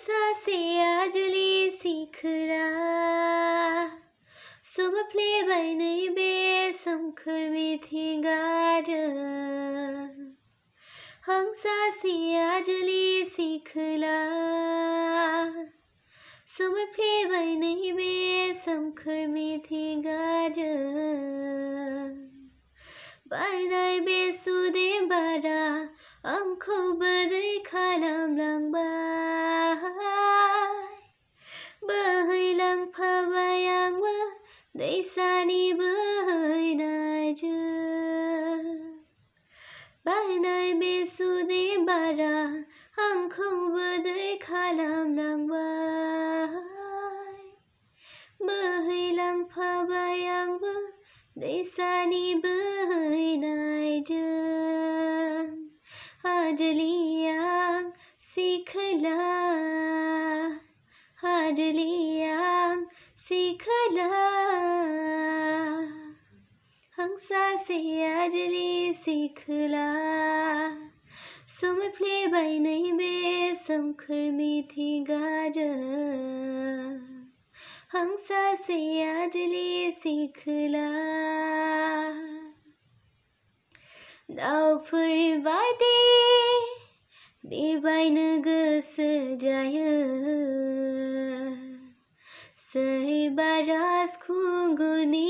सासे आजली सिखला सुमफ्लेबाय नैबे सोमखोर मिथिंगाजों सासे आजली सिखला सुमफ्लेबाय नैबे सोमखोर मिथिंगाजों बारनाय बे सुदेम बारा आंखौ बोदोर खालामलांबाय बोहैलांफाबाय आंबो दैसानि बोहैनायजों बारनाय बे सुदेम बारा आंखौ बोदोर खालामलांबाय बोहैलांफाबाय आंबो दैसानि बोहैनायजों आजली आं सिखला आजली आं सिखला सासे आजली सिखला सुमफ्लेबाय नैबे सोमखोर मिथिंगाजों सासे आजली सिखला दाउफोर बायदि बिरबायनो गोसो जायो सोरबा राजखुंगुरनि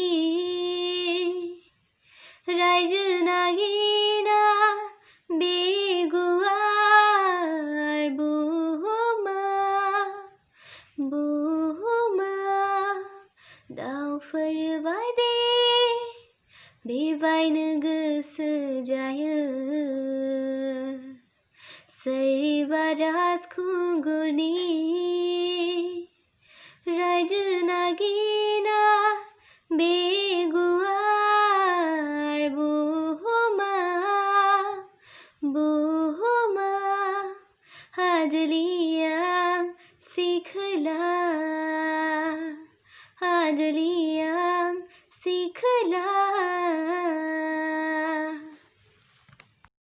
रायजो नागिना बे गुवार बुहुमा दाउफोर बायदि बिरबायनो गोसो जायो सोरबा राजखुंगुरनि रायजो नागिना बे गुवार बुहुमा आजली आं सिखला आजली